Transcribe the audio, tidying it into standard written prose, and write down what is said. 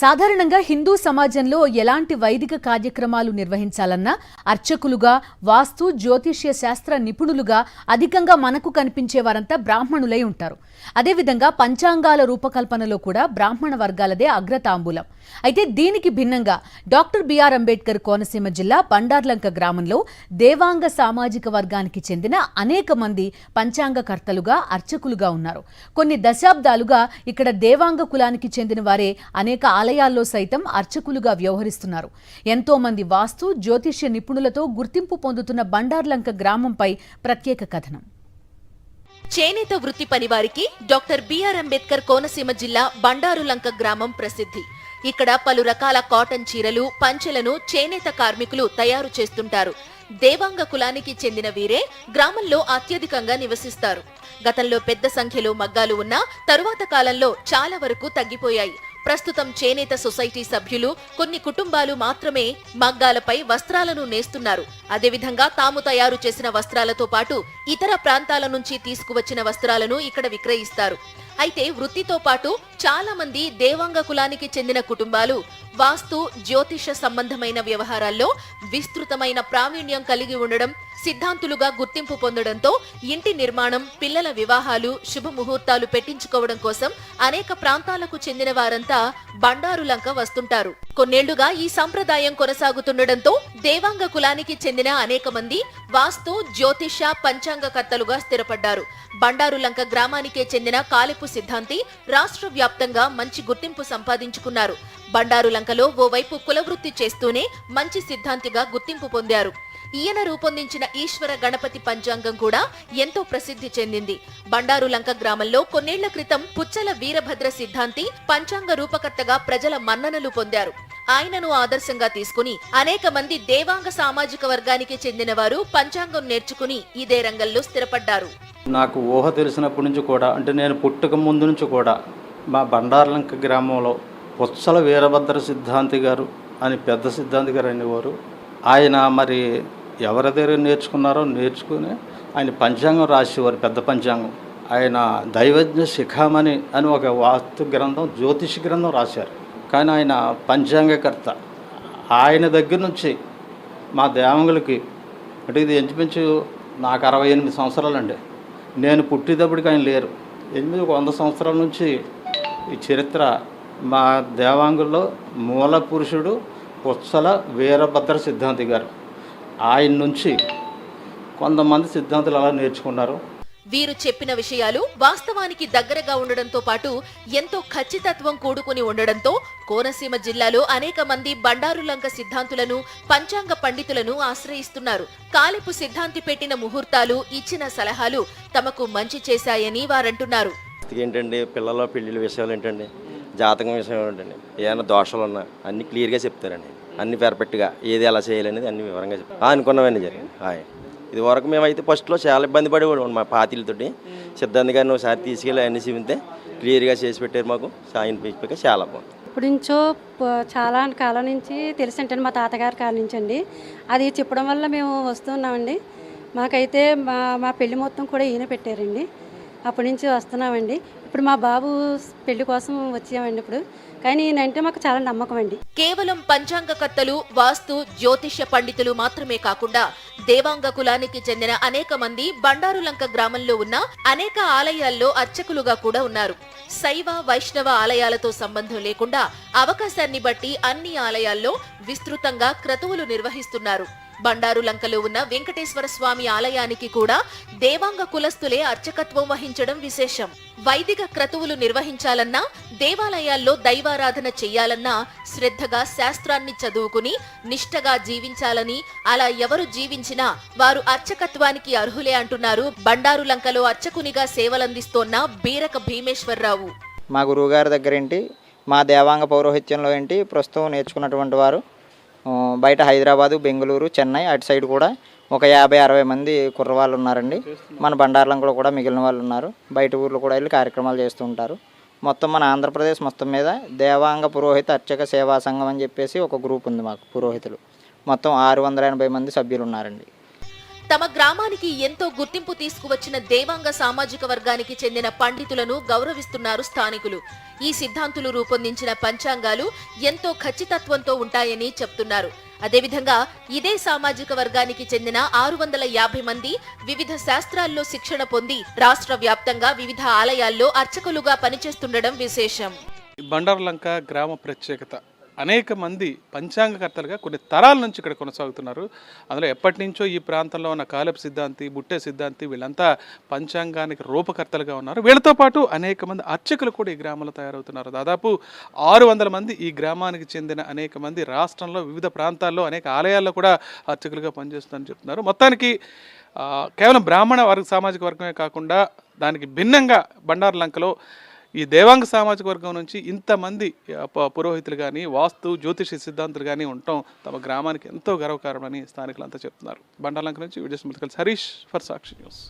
సాధారణంగా హిందూ సమాజంలో ఎలాంటి వైదిక కార్యక్రమాలు నిర్వహించాలన్నా అర్చకులుగా, వాస్తు జ్యోతిష్య శాస్త్ర నిపుణులుగా అధికంగా మనకు కనిపించే వారంతా బ్రాహ్మణులై ఉంటారు. అదేవిధంగా పంచాంగాల రూపకల్పనలో కూడా బ్రాహ్మణ వర్గాలదే అగ్రతాంబూలం. అయితే దీనికి భిన్నంగా డాక్టర్ బిఆర్ అంబేద్కర్ కోనసీమ జిల్లా బండార్లంక గ్రామంలో దేవాంగ సామాజిక వర్గానికి చెందిన అనేక మంది పంచాంగకర్తలుగా, అర్చకులుగా ఉన్నారు. కొన్ని దశాబ్దాలుగా ఇక్కడ దేవాంగ కులానికి చెందిన వారే అనేక ఆలయాల్లో సైతం అర్చకులుగా వ్యవహరిస్తున్నారు. ఎంతో మంది వాస్తు జ్యోతిష్య నిపుణులతో గుర్తింపు పొందుతున్న బండార్లంక గ్రామంపై ప్రత్యేక కథనం. చేనేత వృత్తి పనివారికి డాక్టర్ బిఆర్ అంబేద్కర్ కోనసీమ జిల్లా బండారులంక గ్రామం ప్రసిద్ధి. ఇక్కడ పలు రకాల కాటన్ చీరలు, పంచెలను చేనేత కార్మికులు తయారు చేస్తుంటారు. దేవాంగ కులానికి చెందిన వీరే గ్రామంలో అత్యధికంగా నివసిస్తారు. గతంలో పెద్ద సంఖ్యలో మగ్గాలు ఉన్నా తరువాత కాలంలో చాలా వరకు తగ్గిపోయాయి. ప్రస్తుతం చేనేత సొసైటీ సభ్యులు, కొన్ని కుటుంబాలు మాత్రమే మగ్గాలపై వస్త్రాలను నేస్తున్నారు. అదేవిధంగా తాము తయారు చేసిన వస్త్రాలతో పాటు ఇతర ప్రాంతాల నుంచి తీసుకువచ్చిన వస్త్రాలను ఇక్కడ విక్రయిస్తారు. అయితే వృత్తితో పాటు చాలా మంది దేవాంగ కులానికి చెందిన కుటుంబాలు వాస్తు జ్యోతిష సంబంధమైన వ్యవహారాల్లో విస్తృతమైన ప్రావీణ్యం కలిగి ఉండడం, సిద్ధాంతులుగా గుర్తింపు పొందడంతో ఇంటి నిర్మాణం, పిల్లల వివాహాలు, శుభముహూర్తాలు పెట్టించుకోవడం కోసం అనేక ప్రాంతాలకు చెందిన వారంతా బండారులంక వస్తుంటారు. కొన్నేళ్లుగా ఈ సంప్రదాయం కొనసాగుతుండటంతో దేవాంగ కులానికి చెందిన అనేక మంది వాస్తు జ్యోతిష పంచాంగకర్తలుగా స్థిరపడ్డారు. బండారులంక గ్రామానికే చెందిన కాలిపు సిద్ధాంతి రాష్ట్ర వ్యాప్తంగా మంచి గుర్తింపు సంపాదించుకున్నారు. బండారులంకలో ఓవైపు కులవృత్తి చేస్తూనే మంచి సిద్ధాంతిగా గుర్తింపు పొందారు. ఈయన రూపొందించిన ఈశ్వర గణపతి పంచాంగం కూడా ఎంతో ప్రసిద్ధి చెందింది. బండారులంక గ్రామంలో కొన్నేళ్ల క్రితం పుచ్చల వీరభద్ర సిద్ధాంతి పంచాంగ రూపకర్తగా ప్రజల మన్ననలు పొందారు. ఆయనను ఆదర్శంగా తీసుకుని అనేక మంది దేవాంగ సామాజిక వర్గానికి చెందిన వారు పంచాంగం నేర్చుకుని ఇదే రంగంలో స్థిరపడ్డారు. నాకు ఊహ తెలిసినప్పటి నుంచి కూడా, అంటే నేను పుట్టక ముందు నుంచి కూడా మా బండార్లంక గ్రామంలో పుచ్చల వీరభద్ర సిద్ధాంతి గారు అని పెద్ద సిద్ధాంతి గారు అనేవారు. ఆయన మరి ఎవరి దగ్గర నేర్చుకుని ఆయన పంచాంగం రాసేవారు, పెద్ద పంచాంగం. ఆయన దైవజ్ఞ శిఖామణి అని ఒక వాస్తు గ్రంథం, జ్యోతిష గ్రంథం రాశారు. కానీ ఆయన పంచాంగకర్త. ఆయన దగ్గర నుంచి మా దేవంగులకి, అంటే ఇది ఇంచుమించు నాకు 68 సంవత్సరాలండి. నేను పుట్టేటప్పటికి ఆయన లేరు. 100 సంవత్సరాల నుంచి ఈ చరిత్ర. మా దేవాంగుల్లో మూల పురుషుడు పుచ్చల వీరభద్ర సిద్ధాంతి గారు. ఆయన నుంచి కొంతమంది సిద్ధాంతులు అలా నేర్చుకున్నారు. వీరు చెప్పిన విషయాలు వాస్తవానికి దగ్గరగా ఉండడంతో పాటు ఎంతో ఖచ్చితత్వం కూడుకుని ఉండడంతో కోనసీమ జిల్లాలో అనేక మంది బండారులంక సిద్ధాంతులను, పంచాంగ పండితులను ఆశ్రయిస్తున్నారు. కాలిపు సిద్ధాంతి పెట్టిన ముహూర్తాలు, ఇచ్చిన సలహాలు తమకు మంచి చేశాయని వారంటున్నారు. ఏంటండి, పిల్లల పెళ్లిళ్ళ విషయాలు ఏంటండి, జాతకం విషయం ఏంటండి, ఏమైనా దోషాలు ఉన్నా అన్ని క్లియర్గా చెప్తారండి. అన్ని పర్ఫెక్ట్గా ఏది ఎలా చేయాలనేది అన్ని వివరంగా చెప్తారు. అనుకున్నవన్నీ జరిగింది. ఇది వరకు మేమైతే ఫస్ట్లో చాలా ఇబ్బంది పడేవాడు. మా పాతిలతోటి సిద్ధాంతి గారిని ఒకసారి తీసుకెళ్ళి అన్ని చూపితే క్లియర్గా చేసి పెట్టారు. మాకు సాయం పెట్టి చాలా బాగుంది. ఇప్పటి నుంచో చాలా కాలం నుంచి తెలిసి అంటే మా తాతగారి కాలం నుంచి అండి. అది చెప్పడం వల్ల మేము వస్తున్నామండి. మాకైతే మా పెళ్లి మొత్తం కూడా ఈయన పెట్టారండి. అప్పటి నుంచి వస్తున్నామండి. ఇప్పుడు మా బాబు పెళ్లి కోసం వచ్చామండి ఇప్పుడు. కానీ ఈయనంటే మాకు చాలా నమ్మకం అండి. కేవలం పంచాంగకర్తలు, వాస్తు జ్యోతిష్య పండితులు మాత్రమే కాకుండా దేవాంగ కులానికి చెందిన అనేక మంది బండారులంక గ్రామంలో ఉన్న అనేక ఆలయాల్లో అర్చకులుగా కూడా ఉన్నారు. శైవ, వైష్ణవ ఆలయాలతో సంబంధం లేకుండా అవకాశాన్ని బట్టి అన్ని ఆలయాల్లో విస్తృతంగా క్రతువులు నిర్వహిస్తున్నారు. బండారులంకలో ఉన్న వెంకటేశ్వర స్వామి ఆలయానికి కూడా దేవాంగ కులస్తులే అర్చకత్వం వహించడం విశేషం. వైదిక క్రతువులు నిర్వహించాలన్నా, దేవాలయాల్లో దైవారాధన చెయ్యాలన్నా శ్రద్ధగా శాస్త్రాన్ని చదువుకుని నిష్ఠగా జీవించాలని, అలా ఎవరు జీవించినా వారు అర్చకత్వానికి అర్హులే అంటున్నారు బండారులంకలో అర్చకునిగా సేవలందిస్తోన్న బీరక భీమేశ్వరరావు. మా గురువుగారి దగ్గర ఏంటి, మా దేవాంగ పౌరోహిత్యంలో ఏంటి ప్రస్తుతం నేర్చుకున్నటువంటి వారు బయట హైదరాబాదు, బెంగళూరు, చెన్నై అటు సైడ్ కూడా ఒక 50-60 మంది కుర్రవాళ్ళు ఉన్నారండి. మన బండార్లంకలో కూడా మిగిలిన వాళ్ళు ఉన్నారు. బయట ఊర్లో కూడా వెళ్ళి కార్యక్రమాలు చేస్తూ ఉంటారు. మొత్తం మన ఆంధ్రప్రదేశ్ మొత్తం మీద దేవాంగ పురోహిత అర్చక సేవా సంఘం అని చెప్పేసి ఒక గ్రూప్ ఉంది మాకు పురోహితులు. మొత్తం 680 మంది సభ్యులు ఉన్నారండి. తమ గ్రామానికి ఎంతో గుర్తింపు తీసుకువచ్చిన దేవాంగ సామాజిక వర్గానికి చెందిన పండితులను గౌరవిస్తున్నారు స్థానికులు. ఈ సిద్ధాంతులు రూపొందించిన పంచాంగాలు ఎంతో ఖచ్చితత్వంతో ఉంటాయని చెప్తున్నారు. అదేవిధంగా ఇదే సామాజిక వర్గానికి చెందిన 650 మంది వివిధ శాస్త్రాల్లో శిక్షణ పొంది రాష్ట్ర వ్యాప్తంగా వివిధ ఆలయాల్లో అర్చకులుగా పనిచేస్తుండడం విశేషం. బండారులంక గ్రామ ప్రత్యేకత, అనేక మంది పంచాంగకర్తలుగా కొన్ని తరాల నుంచి ఇక్కడ కొనసాగుతున్నారు. అందులో ఎప్పటి నుంచో ఈ ప్రాంతంలో ఉన్న కాలపు సిద్ధాంతి, బుట్టే సిద్ధాంతి వీళ్ళంతా పంచాంగానికి రూపకర్తలుగా ఉన్నారు. వీళ్ళతో పాటు అనేక మంది అర్చకులు కూడా ఈ గ్రామంలో తయారవుతున్నారు. దాదాపు 600 మంది ఈ గ్రామానికి చెందిన అనేక మంది రాష్ట్రంలో వివిధ ప్రాంతాల్లో అనేక ఆలయాల్లో కూడా అర్చకులుగా పనిచేస్తున్నారని చెప్తున్నారు. మొత్తానికి కేవలం బ్రాహ్మణ సామాజిక వర్గమే కాకుండా దానికి భిన్నంగా బండారులంకలో ఈ దేవాంగ సామాజిక వర్గం నుంచి ఇంతమంది పురోహితులు కానీ, వాస్తు జ్యోతిష సిద్ధాంతులు కానీ ఉండటం తమ గ్రామానికి ఎంతో గర్వకారణమని స్థానికులంతా చెప్తున్నారు. బండారులంక నుంచి video Harish for Sakshi news.